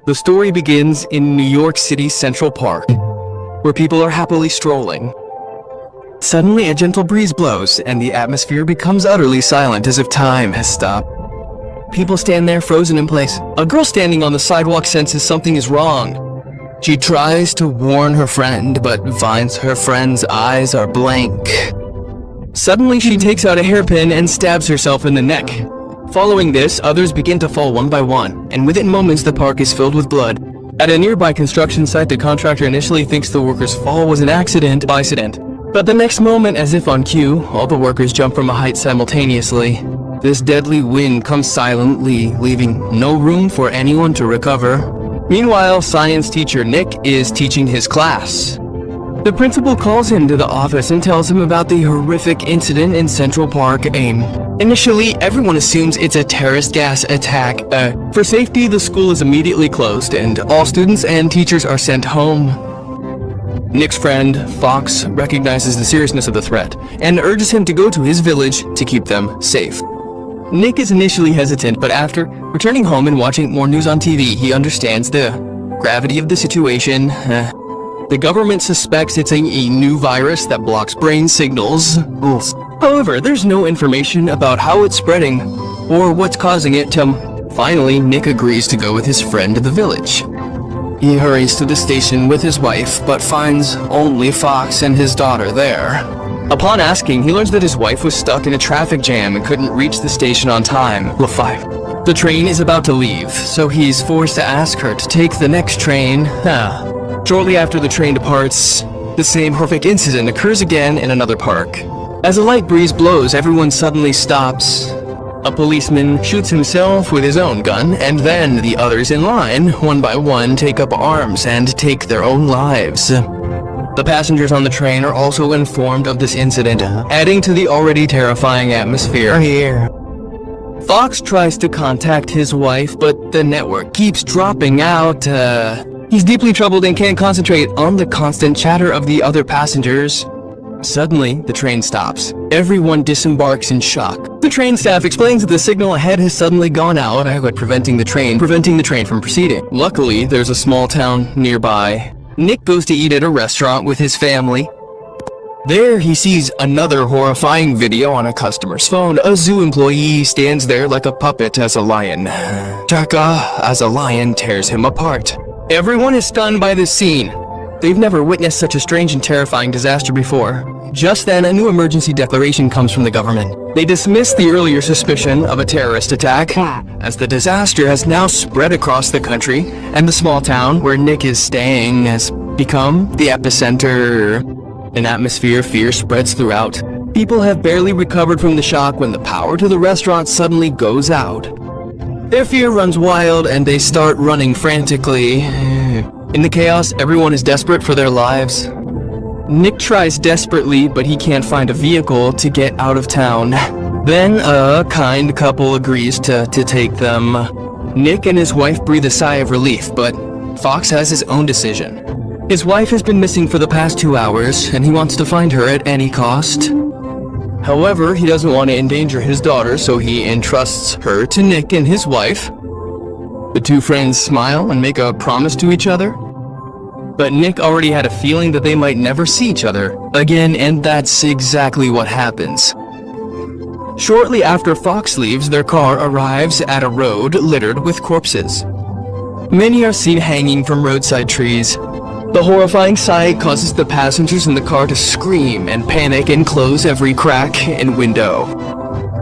The story begins in New York City's Central Park, where people are happily strolling. Suddenly, a gentle breeze blows, and the atmosphere becomes utterly silent as if time has stopped. People stand there frozen in place. A girl standing on the sidewalk senses something is wrong. She tries to warn her friend, but finds her friend's eyes are blank. Suddenly, she takes out a hairpin and stabs herself in the neck. Following this, others begin to fall one by one, and within moments the park is filled with blood. At a nearby construction site, the contractor initially thinks the worker's fall was an accident. But the next moment, as if on cue, all the workers jump from a height simultaneously. This deadly wind comes silently, leaving no room for anyone to recover. Meanwhile, science teacher Nick is teaching his class. The principal calls him to the office and tells him about the horrific incident in Central Park, AIM. Initially, everyone assumes it's a terrorist gas attack. For safety, the school is immediately closed and all students and teachers are sent home. Nick's friend, Fox, recognizes the seriousness of the threat and urges him to go to his village to keep them safe. Nick is initially hesitant, but after returning home and watching more news on TV, he understands the gravity of the situation. The government suspects it's a new virus that blocks brain signals. However, there's no information about how it's spreading or what's causing it. Finally, Nick agrees to go with his friend to the village. He hurries to the station with his wife, but finds only Fox and his daughter there. Upon asking, he learns that his wife was stuck in a traffic jam and couldn't reach the station on time. The train is about to leave, so he's forced to ask her to take the next train. Shortly after the train departs, the same horrific incident occurs again in another park. As a light breeze blows, everyone suddenly stops. A policeman shoots himself with his own gun, and then the others in line, one by one, take up arms and take their own lives. The passengers on the train are also informed of this incident, adding to the already terrifying atmosphere here. Fox tries to contact his wife, but the network keeps dropping out. He's deeply troubled and can't concentrate on the constant chatter of the other passengers. Suddenly, the train stops. Everyone disembarks in shock. The train staff explains that the signal ahead has suddenly gone out, preventing the train from proceeding. Luckily, there's a small town nearby. Nick goes to eat at a restaurant with his family. There, he sees another horrifying video on a customer's phone. A zoo employee stands there like a puppet as a lion tears him apart. Everyone is stunned by this scene. They've never witnessed such a strange and terrifying disaster before. Just then, a new emergency declaration comes from the government. They dismiss the earlier suspicion of a terrorist attack, as the disaster has now spread across the country, and the small town where Nick is staying has become the epicenter. An atmosphere of fear spreads throughout. People have barely recovered from the shock when the power to the restaurant suddenly goes out. Their fear runs wild and they start running frantically. In the chaos, everyone is desperate for their lives. Nick tries desperately, but he can't find a vehicle to get out of town. Then a kind couple agrees to take them. Nick and his wife breathe a sigh of relief, but Fox has his own decision. His wife has been missing for the past 2 hours, and he wants to find her at any cost. However, he doesn't want to endanger his daughter, so he entrusts her to Nick and his wife. The two friends smile and make a promise to each other. But Nick already had a feeling that they might never see each other again, and that's exactly what happens. Shortly after Fox leaves, their car arrives at a road littered with corpses. Many are seen hanging from roadside trees. The horrifying sight causes the passengers in the car to scream and panic and close every crack and window.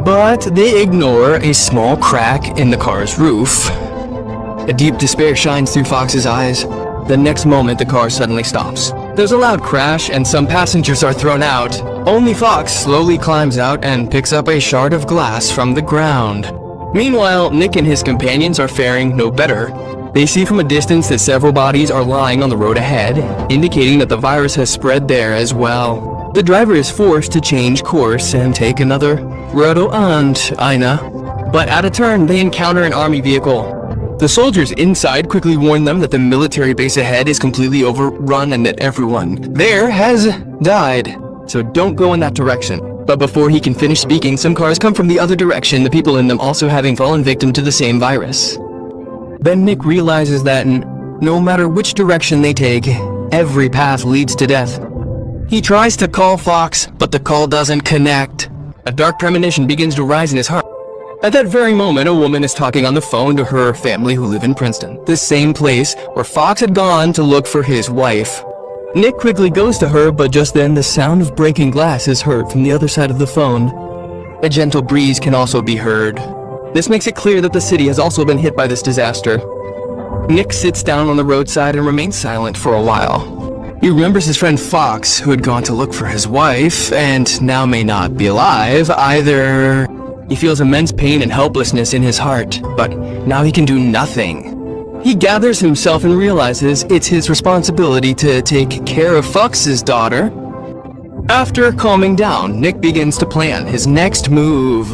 But they ignore a small crack in the car's roof. A deep despair shines through Fox's eyes. The next moment, the car suddenly stops. There's a loud crash and some passengers are thrown out. Only Fox slowly climbs out and picks up a shard of glass from the ground. Meanwhile, Nick and his companions are faring no better. They see from a distance that several bodies are lying on the road ahead, indicating that the virus has spread there as well. The driver is forced to change course and take another road und eine. But at a turn, they encounter an army vehicle. The soldiers inside quickly warn them that the military base ahead is completely overrun and that everyone there has died. So don't go in that direction. But before he can finish speaking, some cars come from the other direction, the people in them also having fallen victim to the same virus. Then Nick realizes that no matter which direction they take, every path leads to death. He tries to call Fox, but the call doesn't connect. A dark premonition begins to rise in his heart. At that very moment, a woman is talking on the phone to her family who live in Princeton, the same place where Fox had gone to look for his wife. Nick quickly goes to her, but just then the sound of breaking glass is heard from the other side of the phone. A gentle breeze can also be heard. This makes it clear that the city has also been hit by this disaster. Nick sits down on the roadside and remains silent for a while. He remembers his friend Fox, who had gone to look for his wife, and now may not be alive either. He feels immense pain and helplessness in his heart, but now he can do nothing. He gathers himself and realizes it's his responsibility to take care of Fox's daughter. After calming down, Nick begins to plan his next move.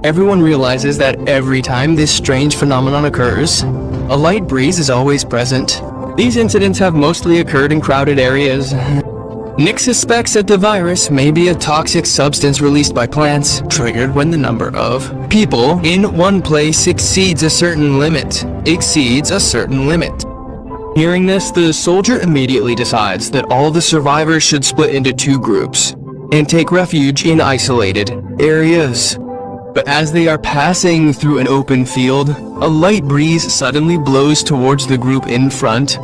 Everyone realizes that every time this strange phenomenon occurs, a light breeze is always present. These incidents have mostly occurred in crowded areas. Nick suspects that the virus may be a toxic substance released by plants, triggered when the number of people in one place exceeds a certain limit. Hearing this, the soldier immediately decides that all the survivors should split into two groups and take refuge in isolated areas. But as they are passing through an open field, a light breeze suddenly blows towards the group in front.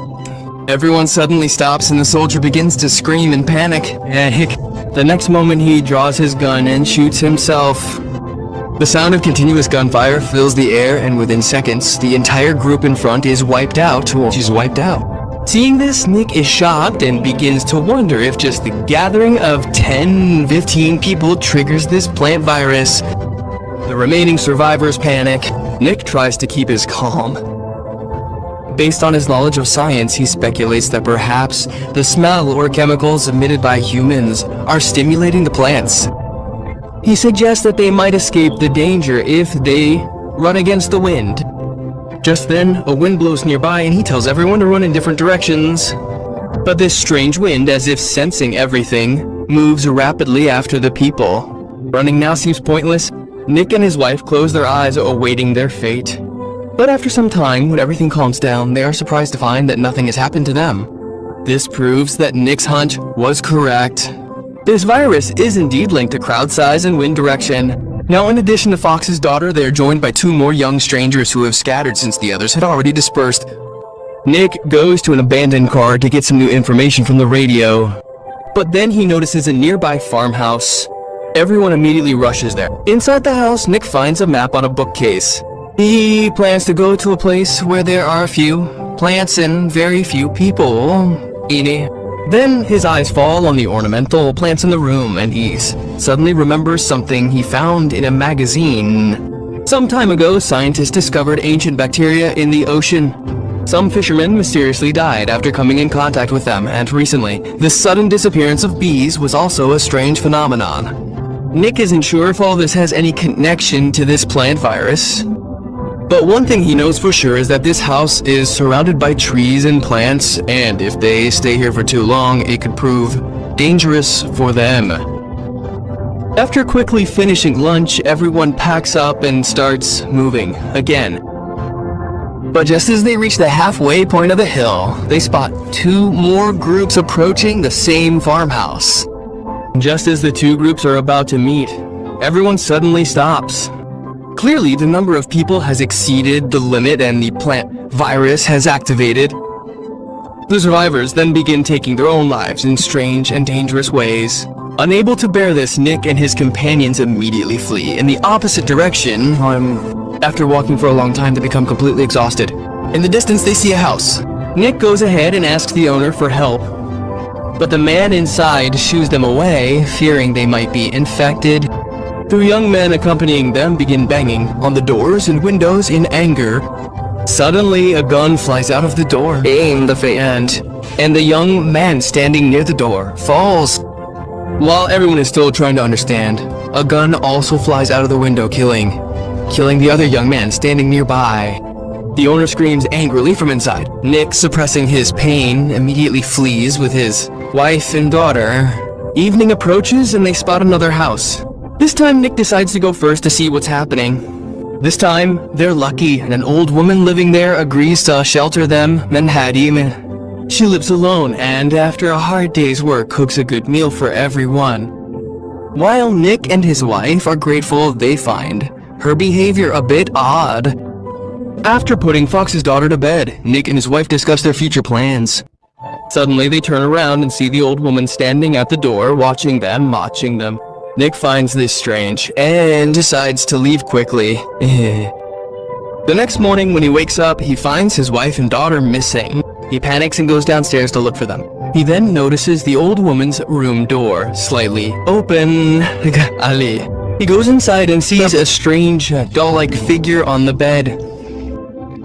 Everyone suddenly stops and the soldier begins to scream in panic. The next moment he draws his gun and shoots himself. The sound of continuous gunfire fills the air, and within seconds, the entire group in front is wiped out. Seeing this, Nick is shocked and begins to wonder if just the gathering of 10-15 people triggers this plant virus. The remaining survivors panic. Nick tries to keep his calm. Based on his knowledge of science, he speculates that perhaps the smell or chemicals emitted by humans are stimulating the plants. He suggests that they might escape the danger if they run against the wind. Just then, a wind blows nearby and he tells everyone to run in different directions. But this strange wind, as if sensing everything, moves rapidly after the people. Running now seems pointless. Nick and his wife close their eyes, awaiting their fate. But after some time, when everything calms down, they are surprised to find that nothing has happened to them. This proves that Nick's hunch was correct. This virus is indeed linked to crowd size and wind direction. Now, in addition to Fox's daughter, they are joined by two more young strangers who have scattered since the others had already dispersed. Nick goes to an abandoned car to get some new information from the radio. But then he notices a nearby farmhouse. Everyone immediately rushes there. Inside the house, Nick finds a map on a bookcase. He plans to go to a place where there are a few plants and very few people. Then his eyes fall on the ornamental plants in the room, and he suddenly remembers something he found in a magazine. Some time ago, scientists discovered ancient bacteria in the ocean. Some fishermen mysteriously died after coming in contact with them, and recently, the sudden disappearance of bees was also a strange phenomenon. Nick isn't sure if all this has any connection to this plant virus. But one thing he knows for sure is that this house is surrounded by trees and plants, and if they stay here for too long, it could prove dangerous for them. After quickly finishing lunch, everyone packs up and starts moving again. But just as they reach the halfway point of the hill, they spot two more groups approaching the same farmhouse. Just as the two groups are about to meet, everyone suddenly stops. Clearly, the number of people has exceeded the limit and the plant virus has activated. The survivors then begin taking their own lives in strange and dangerous ways. Unable to bear this, Nick and his companions immediately flee in the opposite direction. After walking for a long time, they become completely exhausted. In the distance, they see a house. Nick goes ahead and asks the owner for help, but the man inside shoos them away, fearing they might be infected. Two young men accompanying them begin banging on the doors and windows in anger. Suddenly, a gun flies out of the door, aimed at the end, and the young man standing near the door falls. While everyone is still trying to understand, a gun also flies out of the window, killing the other young man standing nearby. The owner screams angrily from inside. Nick, suppressing his pain, immediately flees with his wife and daughter. Evening approaches and they spot another house. This time, Nick decides to go first to see what's happening. This time, they're lucky, and an old woman living there agrees to shelter them, Manhattan. She lives alone, and after a hard day's work, cooks a good meal for everyone. While Nick and his wife are grateful, they find her behavior a bit odd. After putting Fox's daughter to bed, Nick and his wife discuss their future plans. Suddenly, they turn around and see the old woman standing at the door, watching them. Nick finds this strange and decides to leave quickly. The next morning, when he wakes up, he finds his wife and daughter missing. He panics and goes downstairs to look for them. He then notices the old woman's room door slightly open. He goes inside and sees a strange, doll-like figure on the bed.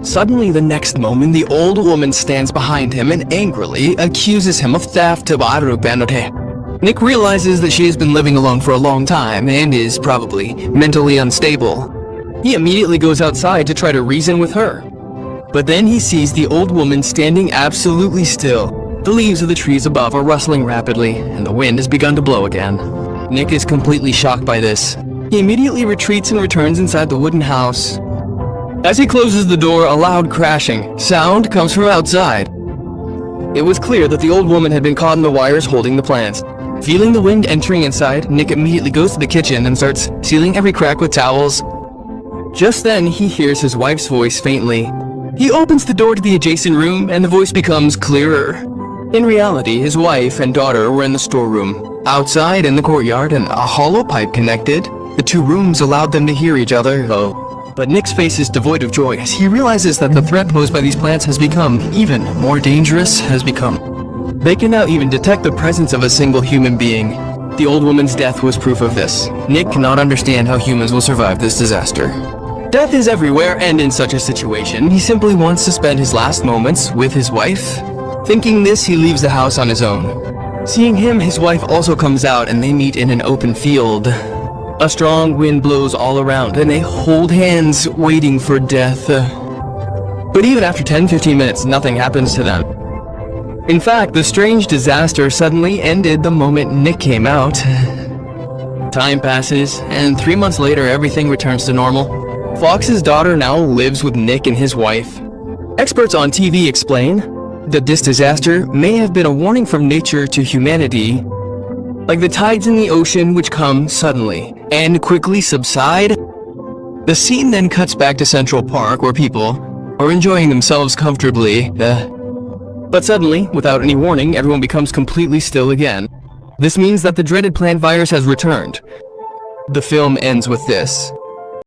Suddenly, the next moment, the old woman stands behind him and angrily accuses him of theft. Nick realizes that she has been living alone for a long time and is probably mentally unstable. He immediately goes outside to try to reason with her. But then he sees the old woman standing absolutely still. The leaves of the trees above are rustling rapidly, and the wind has begun to blow again. Nick is completely shocked by this. He immediately retreats and returns inside the wooden house. As he closes the door, a loud crashing sound comes from outside. It was clear that the old woman had been caught in the wires holding the plants. Feeling the wind entering inside, Nick immediately goes to the kitchen and starts sealing every crack with towels. Just then, he hears his wife's voice faintly. He opens the door to the adjacent room, and the voice becomes clearer. In reality, his wife and daughter were in the storeroom. Outside, in the courtyard, and a hollow pipe connected. The two rooms allowed them to hear each other, but Nick's face is devoid of joy as he realizes that the threat posed by these plants has become even more dangerous. They can now even detect the presence of a single human being. The old woman's death was proof of this. Nick cannot understand how humans will survive this disaster. Death is everywhere, and in such a situation, he simply wants to spend his last moments with his wife. Thinking this, he leaves the house on his own. Seeing him, his wife also comes out and they meet in an open field. A strong wind blows all around and they hold hands, waiting for death. But even after 10-15 minutes, nothing happens to them. In fact, the strange disaster suddenly ended the moment Nick came out. Time passes, and 3 months later, everything returns to normal. Fox's daughter now lives with Nick and his wife. Experts on TV explain that this disaster may have been a warning from nature to humanity, like the tides in the ocean which come suddenly and quickly subside. The scene then cuts back to Central Park, where people are enjoying themselves comfortably. But suddenly, without any warning, everyone becomes completely still again. This means that the dreaded plant virus has returned. The film ends with this.